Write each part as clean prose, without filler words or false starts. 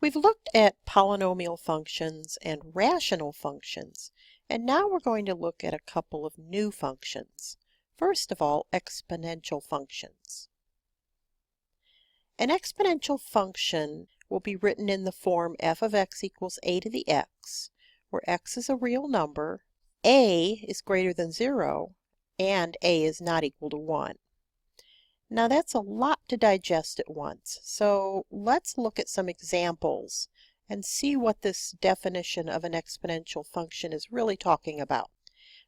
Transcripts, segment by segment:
We've looked at polynomial functions and rational functions, and now we're going to look at a couple of new functions. First of all, exponential functions. An exponential function will be written in the form f of x equals a to the x, where x is a real number, a is greater than 0, and a is not equal to 1. Now that's a lot to digest at once, so let's look at some examples and see what this definition of an exponential function is really talking about.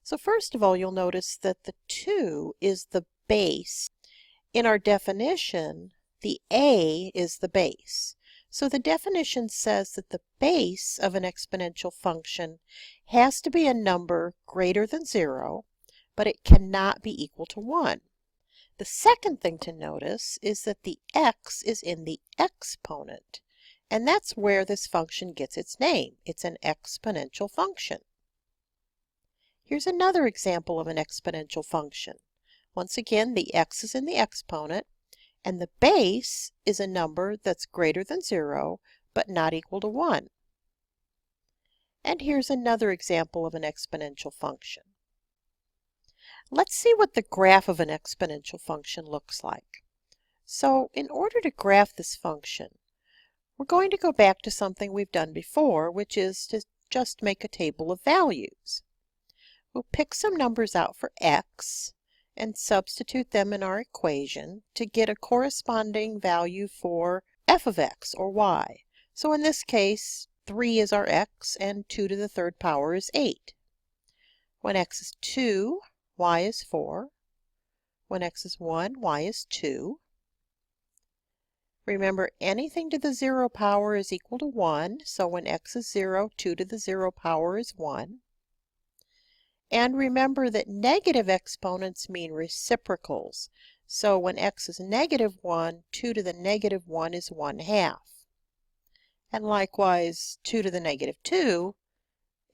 So first of all, you'll notice that the 2 is the base. In our definition, the a is the base. So the definition says that the base of an exponential function has to be a number greater than 0, but it cannot be equal to 1. The second thing to notice is that the x is in the exponent, and that's where this function gets its name. It's an exponential function. Here's another example of an exponential function. Once again, the x is in the exponent, and the base is a number that's greater than 0, but not equal to 1. And here's another example of an exponential function. Let's see what the graph of an exponential function looks like. So in order to graph this function, we're going to go back to something we've done before, which is to just make a table of values. We'll pick some numbers out for x and substitute them in our equation to get a corresponding value for f of x or y. So in this case, 3 is our x and 2 to the third power is 8. When x is 2, y is 4. When x is 1, y is 2. Remember, anything to the 0 power is equal to 1, so when x is 0, 2 to the 0 power is 1. And remember that negative exponents mean reciprocals, so when x is negative 1, 2 to the negative 1 is 1/2. And likewise, 2 to the negative 2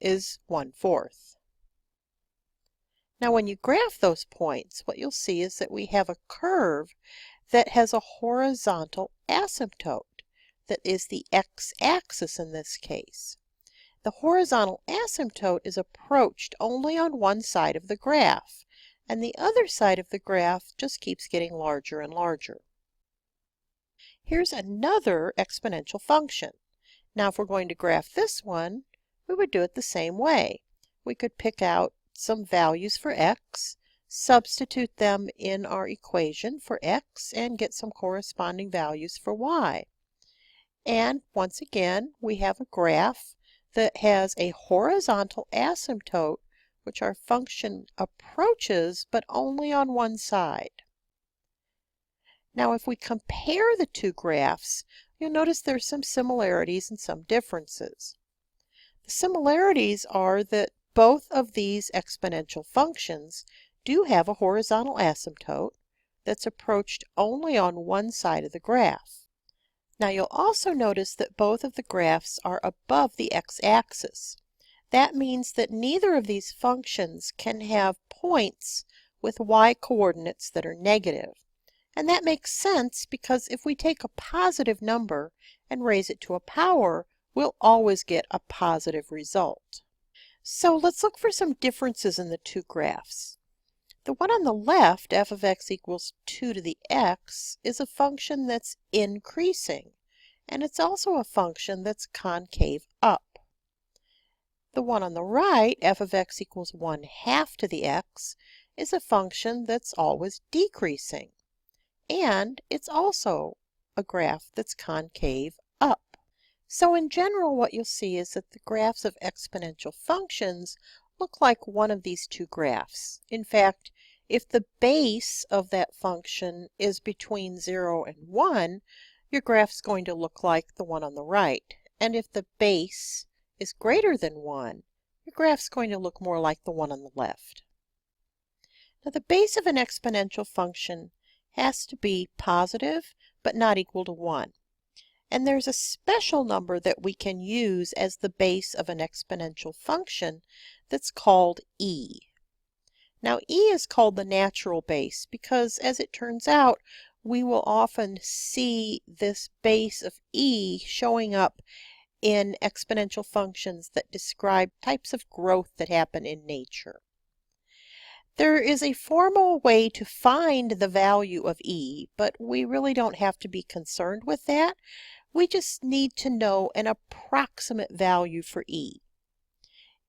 is 1/4. Now when you graph those points, what you'll see is that we have a curve that has a horizontal asymptote, that is the x-axis in this case. The horizontal asymptote is approached only on one side of the graph, and the other side of the graph just keeps getting larger and larger. Here's another exponential function. Now if we're going to graph this one, we would do it the same way. We could pick out some values for x, substitute them in our equation for x, and get some corresponding values for y. And once again, we have a graph that has a horizontal asymptote, which our function approaches, but only on one side. Now if we compare the two graphs, you'll notice there's some similarities and some differences. The similarities are that both of these exponential functions do have a horizontal asymptote that's approached only on one side of the graph. Now you'll also notice that both of the graphs are above the x-axis. That means that neither of these functions can have points with y-coordinates that are negative. And that makes sense because if we take a positive number and raise it to a power, we'll always get a positive result. So let's look for some differences in the two graphs. The one on the left, f of x equals 2 to the x, is a function that's increasing, and it's also a function that's concave up. The one on the right, f of x equals 1/2 to the x, is a function that's always decreasing, and it's also a graph that's concave up. So in general, what you'll see is that the graphs of exponential functions look like one of these two graphs. In fact, if the base of that function is between 0 and 1, your graph's going to look like the one on the right. And if the base is greater than 1, your graph's going to look more like the one on the left. Now the base of an exponential function has to be positive, but not equal to 1. And there's a special number that we can use as the base of an exponential function that's called e. Now e is called the natural base because, as it turns out, we will often see this base of e showing up in exponential functions that describe types of growth that happen in nature. There is a formal way to find the value of e, but we really don't have to be concerned with that. We just need to know an approximate value for e.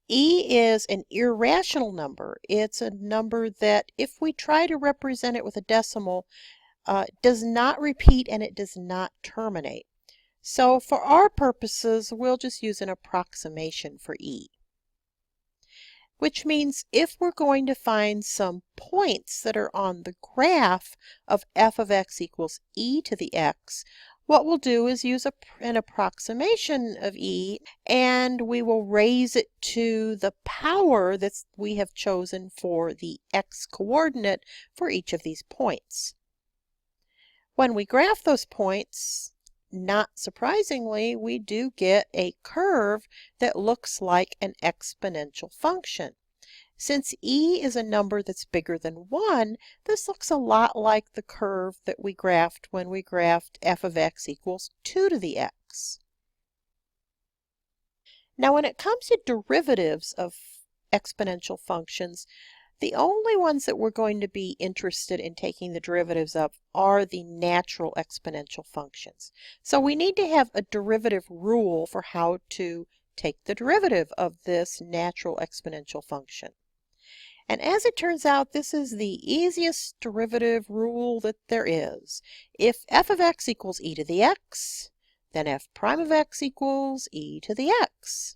E is an irrational number. It's a number that, if we try to represent it with a decimal, does not repeat and it does not terminate. So for our purposes, we'll just use an approximation for e. Which means if we're going to find some points that are on the graph of f of x equals e to the x, what we'll do is use an approximation of e, and we will raise it to the power that we have chosen for the x coordinate for each of these points. When we graph those points, not surprisingly, we do get a curve that looks like an exponential function. Since e is a number that's bigger than 1, this looks a lot like the curve that we graphed when we graphed f of x equals 2 to the x. Now, when it comes to derivatives of exponential functions, the only ones that we're going to be interested in taking the derivatives of are the natural exponential functions. So we need to have a derivative rule for how to take the derivative of this natural exponential function. And as it turns out, this is the easiest derivative rule that there is. If f of x equals e to the x, then f prime of x equals e to the x.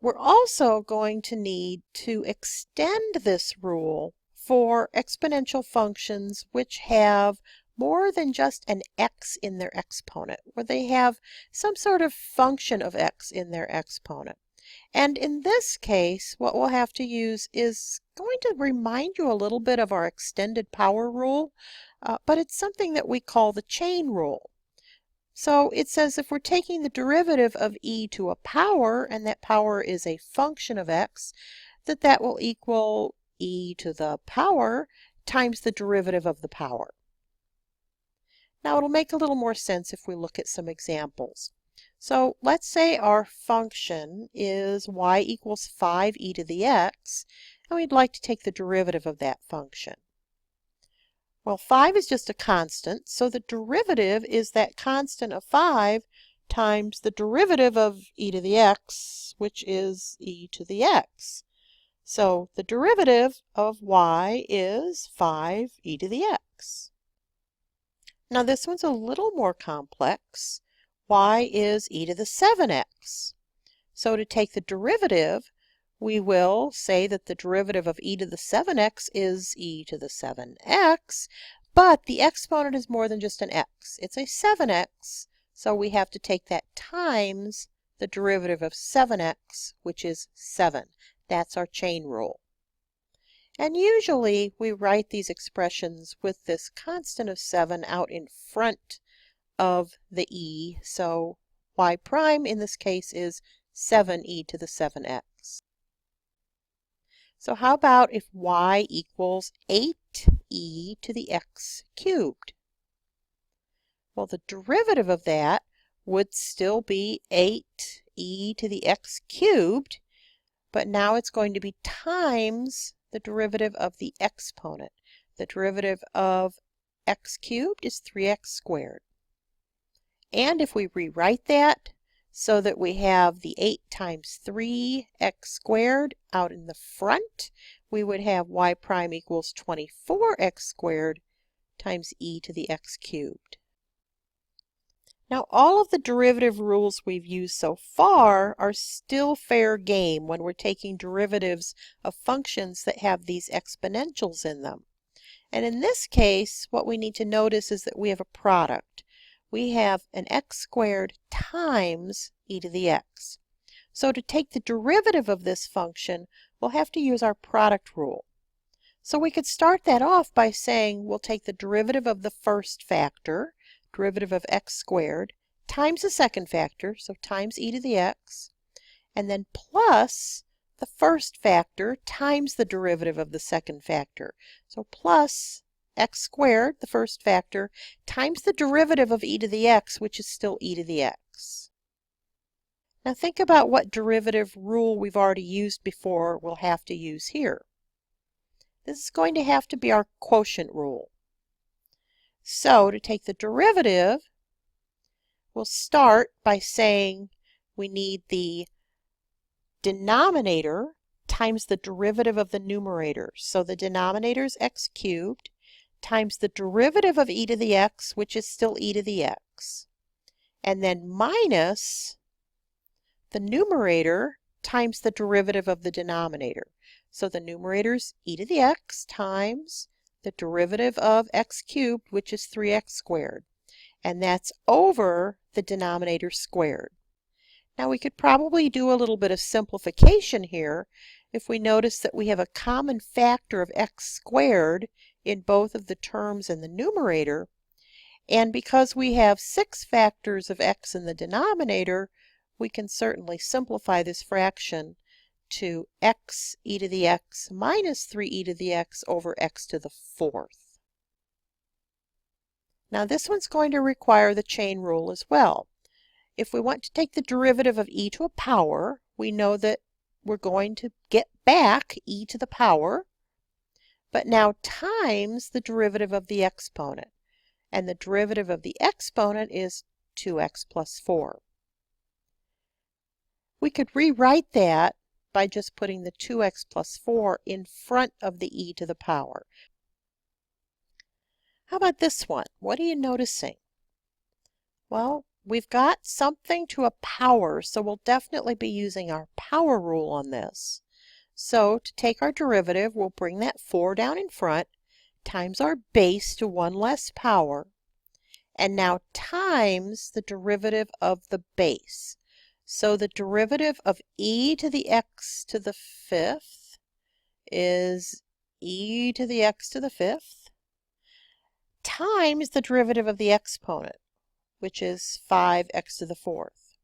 We're also going to need to extend this rule for exponential functions which have more than just an x in their exponent, where they have some sort of function of x in their exponent. And in this case, what we'll have to use is going to remind you a little bit of our extended power rule, but it's something that we call the chain rule. So it says if we're taking the derivative of e to a power, and that power is a function of x, that will equal e to the power times the derivative of the power. Now it'll make a little more sense if we look at some examples. So let's say our function is y equals 5e to the x, and we'd like to take the derivative of that function. Well, 5 is just a constant, so the derivative is that constant of 5 times the derivative of e to the x, which is e to the x. So the derivative of y is 5e to the x. Now this one's a little more complex. Y is e to the 7x. So to take the derivative, we will say that the derivative of e to the 7x is e to the 7x, but the exponent is more than just an x. It's a 7x, so we have to take that times the derivative of 7x, which is 7. That's our chain rule. And usually we write these expressions with this constant of 7 out in front of the e, so y prime in this case is 7e to the 7x. So how about if y equals 8e to the x cubed? Well, the derivative of that would still be 8e to the x cubed, but now it's going to be times the derivative of the exponent. The derivative of x cubed is 3x squared. And if we rewrite that so that we have the 8 times 3x squared out in the front, we would have y prime equals 24x squared times e to the x cubed. Now all of the derivative rules we've used so far are still fair game when we're taking derivatives of functions that have these exponentials in them. And in this case, what we need to notice is that we have a product. We have an x squared times e to the x. So to take the derivative of this function, we'll have to use our product rule. So we could start that off by saying we'll take the derivative of the first factor, derivative of x squared, times the second factor, so times e to the x, and then plus the first factor times the derivative of the second factor, so plus x squared, the first factor, times the derivative of e to the x, which is still e to the x. Now think about what derivative rule we've already used before we'll have to use here. This is going to have to be our quotient rule. So to take the derivative, we'll start by saying we need the denominator times the derivative of the numerator. So the denominator is x cubed times the derivative of e to the x, which is still e to the x, and then minus the numerator times the derivative of the denominator. So the numerator is e to the x times the derivative of x cubed, which is 3x squared, and that's over the denominator squared. Now we could probably do a little bit of simplification here if we notice that we have a common factor of x squared in both of the terms in the numerator, and because we have 6 factors of x in the denominator, we can certainly simplify this fraction to x e to the x minus 3e to the x over x to the 4th. Now this one's going to require the chain rule as well. If we want to take the derivative of e to a power, we know that we're going to get back e to the power, but now times the derivative of the exponent. And the derivative of the exponent is 2x plus 4. We could rewrite that by just putting the 2x plus 4 in front of the e to the power. How about this one? What are you noticing? Well, we've got something to a power, so we'll definitely be using our power rule on this. So to take our derivative, we'll bring that 4 down in front, times our base to 1 less power, and now times the derivative of the base. So the derivative of e to the x to the 5th is e to the x to the 5th times the derivative of the exponent, which is 5x to the 4th.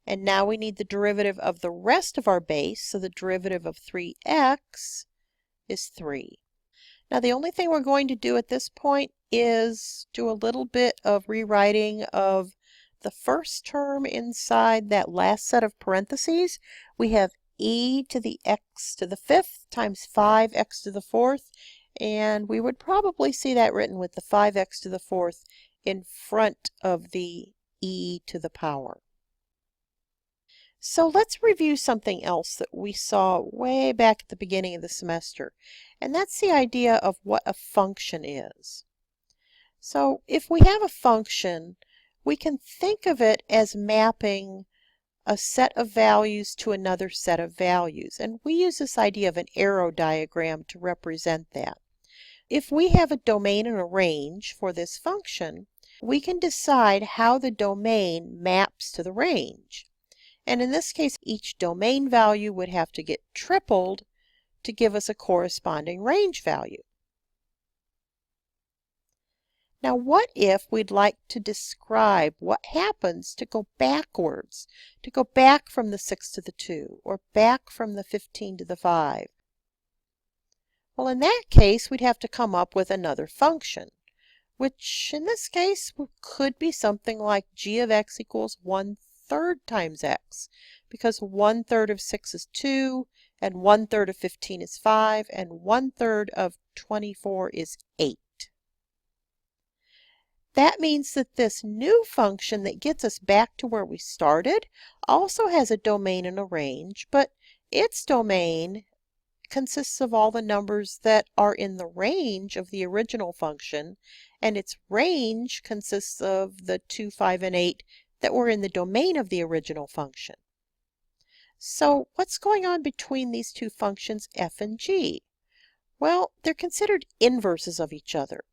And now we need the derivative of the rest of our base, so the derivative of 3x is 3. Now the only thing we're going to do at this point is do a little bit of rewriting of the first term inside that last set of parentheses. We have e to the x to the 5th times 5x to the 4th, and we would probably see that written with the 5x to the 4th in front of the e to the power. So let's review something else that we saw way back at the beginning of the semester, and that's the idea of what a function is. So if we have a function, we can think of it as mapping a set of values to another set of values, and we use this idea of an arrow diagram to represent that. If we have a domain and a range for this function, we can decide how the domain maps to the range. And in this case, each domain value would have to get tripled to give us a corresponding range value. Now, what if we'd like to describe what happens to go backwards, to go back from the 6 to the 2, or back from the 15 to the 5? Well, in that case, we'd have to come up with another function, which in this case could be something like g of x equals 1/3 times x, because 1/3 of 6 is 2, and 1/3 of 15 is 5, and 1/3 of 24 is 8. That means that this new function that gets us back to where we started also has a domain and a range, but its domain consists of all the numbers that are in the range of the original function, and its range consists of the 2, 5, and 8 that were in the domain of the original function. So what's going on between these two functions f and g? Well, they're considered inverses of each other.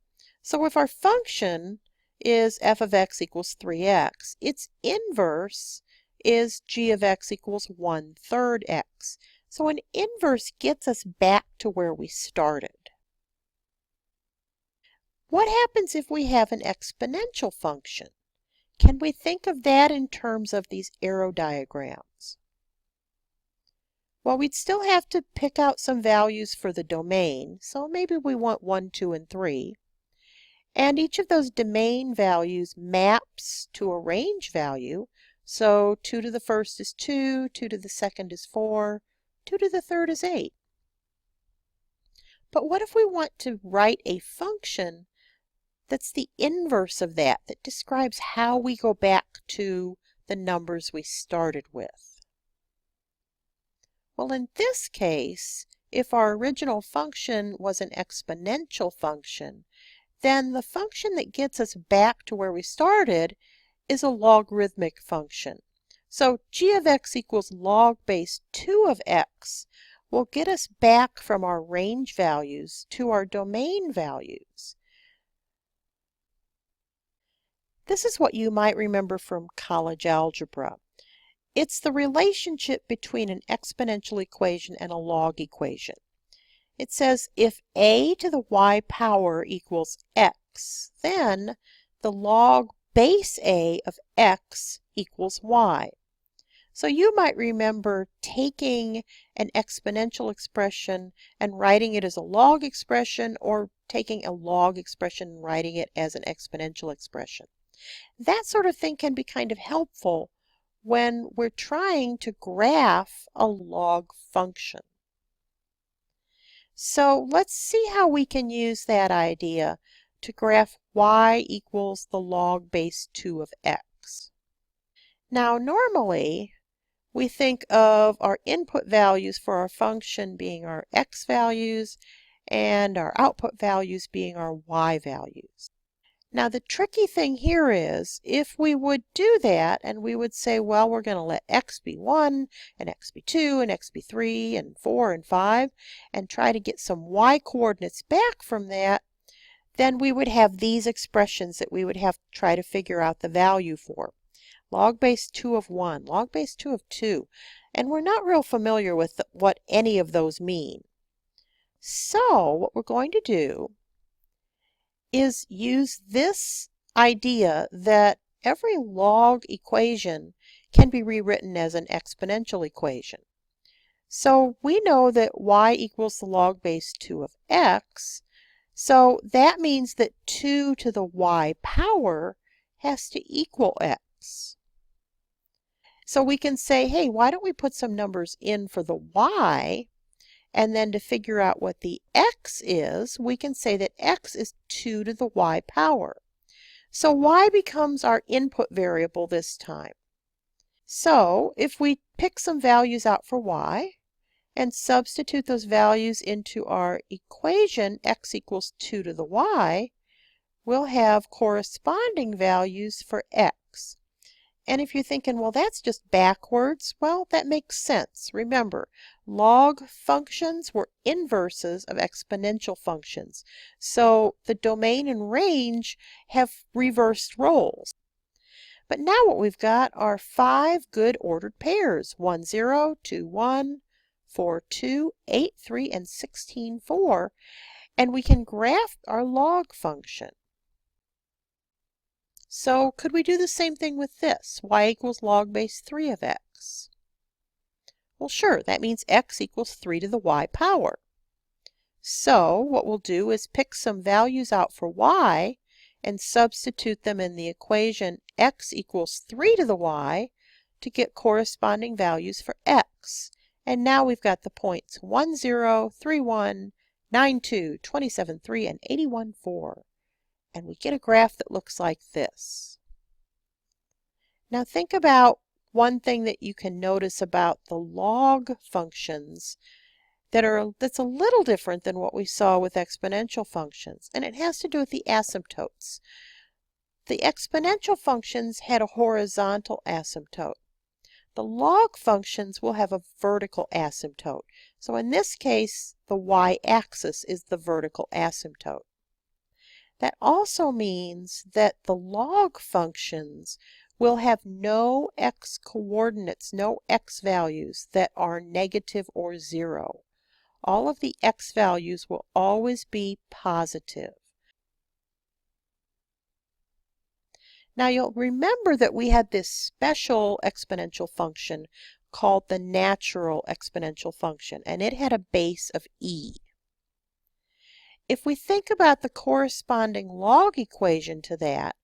So if our function is f of x equals 3x, its inverse is g of x equals 1/3 x. So an inverse gets us back to where we started. What happens if we have an exponential function? Can we think of that in terms of these arrow diagrams? Well, we'd still have to pick out some values for the domain, so maybe we want 1, 2, and 3. And each of those domain values maps to a range value. So 2 to the first is 2, 2 to the second is 4, 2 to the third is 8. But what if we want to write a function that's the inverse of that describes how we go back to the numbers we started with? Well, in this case, if our original function was an exponential function, then the function that gets us back to where we started is a logarithmic function. So g of x equals log base 2 of x will get us back from our range values to our domain values. This is what you might remember from college algebra. It's the relationship between an exponential equation and a log equation. It says if a to the y power equals x, then the log base a of x equals y. So you might remember taking an exponential expression and writing it as a log expression, or taking a log expression and writing it as an exponential expression. That sort of thing can be kind of helpful when we're trying to graph a log function. So let's see how we can use that idea to graph y equals the log base 2 of x. Now normally we think of our input values for our function being our x values and our output values being our y values. Now the tricky thing here is, if we would do that and we would say, well, we're going to let x be 1 and x be 2 and x be 3 and 4 and 5 and try to get some y coordinates back from that, then we would have these expressions that we would have to try to figure out the value for. Log base 2 of 1, log base 2 of 2, and we're not real familiar with what any of those mean. So what we're going to do is use this idea that every log equation can be rewritten as an exponential equation. So we know that y equals the log base 2 of x, so that means that 2 to the y power has to equal x. So we can say, hey, why don't we put some numbers in for the y, and then to figure out what the x is, we can say that x is 2 to the y power. So y becomes our input variable this time. So if we pick some values out for y and substitute those values into our equation, x equals 2 to the y, we'll have corresponding values for x. And if you're thinking, well, that's just backwards, well, that makes sense. Remember, log functions were inverses of exponential functions. So the domain and range have reversed roles. But now what we've got are 5 good ordered pairs, 1, 0, 2, 1, 4, 2, 8, 3, and 16, 4. And we can graph our log function. So could we do the same thing with this? Y equals log base 3 of x. Well, sure, that means x equals 3 to the y power. So what we'll do is pick some values out for y and substitute them in the equation x equals 3 to the y to get corresponding values for x. And now we've got the points 1, 0, 3, 1, 9, 2, 27, 3, and 81, 4. And we get a graph that looks like this. Now think about one thing that you can notice about the log functions that's a little different than what we saw with exponential functions, and it has to do with the asymptotes. The exponential functions had a horizontal asymptote. The log functions will have a vertical asymptote. So in this case, the y-axis is the vertical asymptote. That also means that the log functions will have no x coordinates, no x values that are negative or 0. All of the x values will always be positive. Now you'll remember that we had this special exponential function called the natural exponential function, and it had a base of e. If we think about the corresponding log equation to that,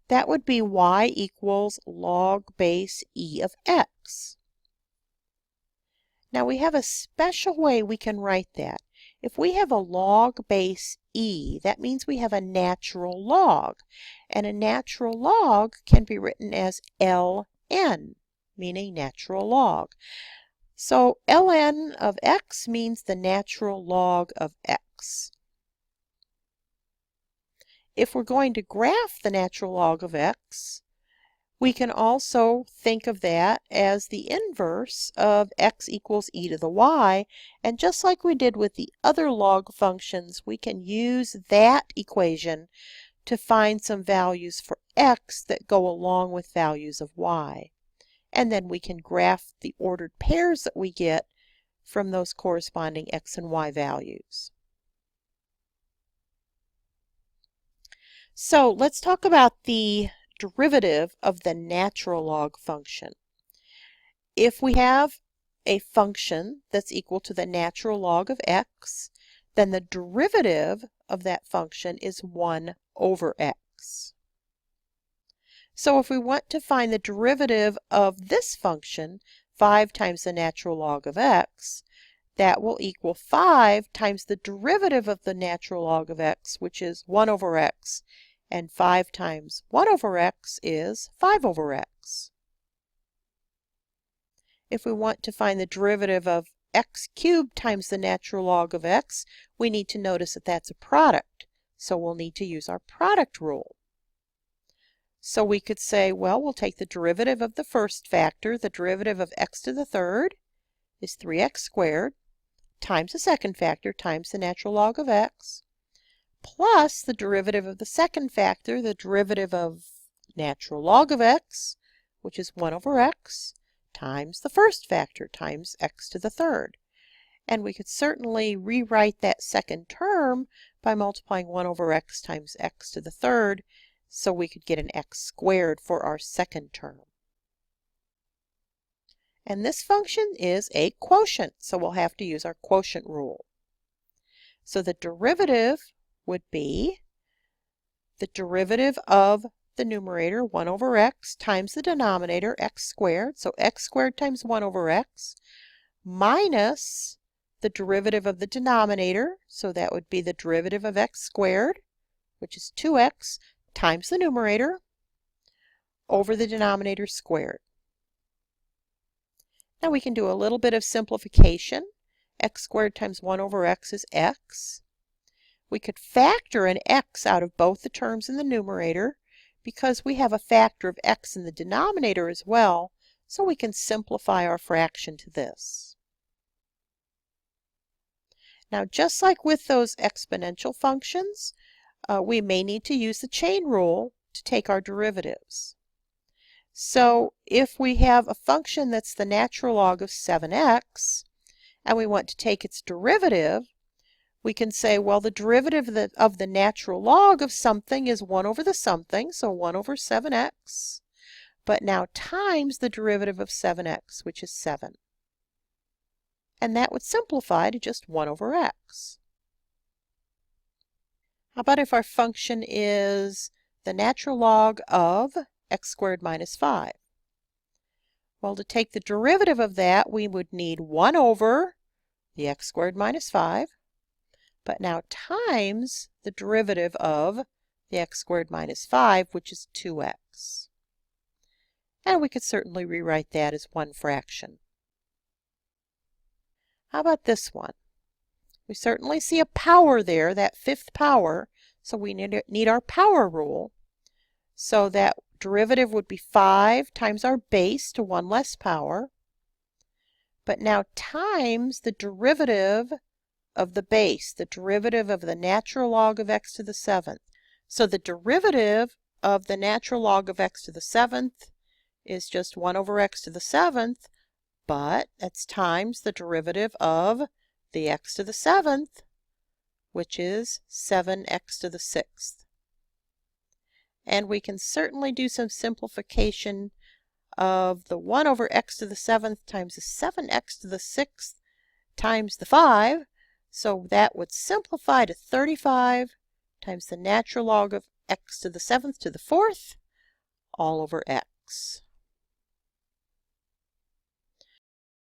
that would be y equals log base e of x. Now we have a special way we can write that. If we have a log base e, that means we have a natural log. And a natural log can be written as ln, meaning natural log. So ln of x means the natural log of x. If we're going to graph the natural log of x, we can also think of that as the inverse of x equals e to the y, and just like we did with the other log functions, we can use that equation to find some values for x that go along with values of y. And then we can graph the ordered pairs that we get from those corresponding x and y values. So let's talk about the derivative of the natural log function. If we have a function that's equal to the natural log of x, then the derivative of that function is 1 over x. So if we want to find the derivative of this function, 5 times the natural log of x, that will equal 5 times the derivative of the natural log of x, which is 1 over x. And 5 times 1 over x is 5 over x. If we want to find the derivative of x cubed times the natural log of x, we need to notice that that's a product. So we'll need to use our product rule. So we could say, well, we'll take the derivative of the first factor. The derivative of x to the third is 3x squared times the second factor times the natural log of x, plus the derivative of the second factor, the derivative of natural log of x, which is 1 over x, times the first factor, times x to the third. And we could certainly rewrite that second term by multiplying 1 over x times x to the third, so we could get an x squared for our second term. And this function is a quotient, so we'll have to use our quotient rule. So the derivative would be the derivative of the numerator, 1 over x, times the denominator, x squared, so x squared times 1 over x, minus the derivative of the denominator, so that would be the derivative of x squared, which is 2x, times the numerator, over the denominator squared. Now we can do a little bit of simplification. X squared times 1 over x is x. We could factor an x out of both the terms in the numerator because we have a factor of x in the denominator as well, so we can simplify our fraction to this. Now, just like with those exponential functions, we may need to use the chain rule to take our derivatives. So if we have a function that's the natural log of 7x, and we want to take its derivative, we can say, well, the derivative of the natural log of something is 1 over the something, so 1 over 7x, but now times the derivative of 7x, which is 7. And that would simplify to just 1 over x. How about if our function is the natural log of x squared minus 5? Well, to take the derivative of that, we would need 1 over the x squared minus 5, but now times the derivative of the x squared minus 5, which is 2x. And we could certainly rewrite that as one fraction. How about this one? We certainly see a power there, that fifth power, so we need our power rule. So that derivative would be 5 times our base to 1 less power, but now times the derivative of the base, the derivative of the natural log of x to the 7th. So the derivative of the natural log of x to the 7th is just 1 over x to the 7th, but that's times the derivative of the x to the 7th, which is 7x to the 6th. And we can certainly do some simplification of the 1 over x to the 7th times the 7x to the 6th times the 5. So that would simplify to 35 times the natural log of x to the 7th to the 4th all over x.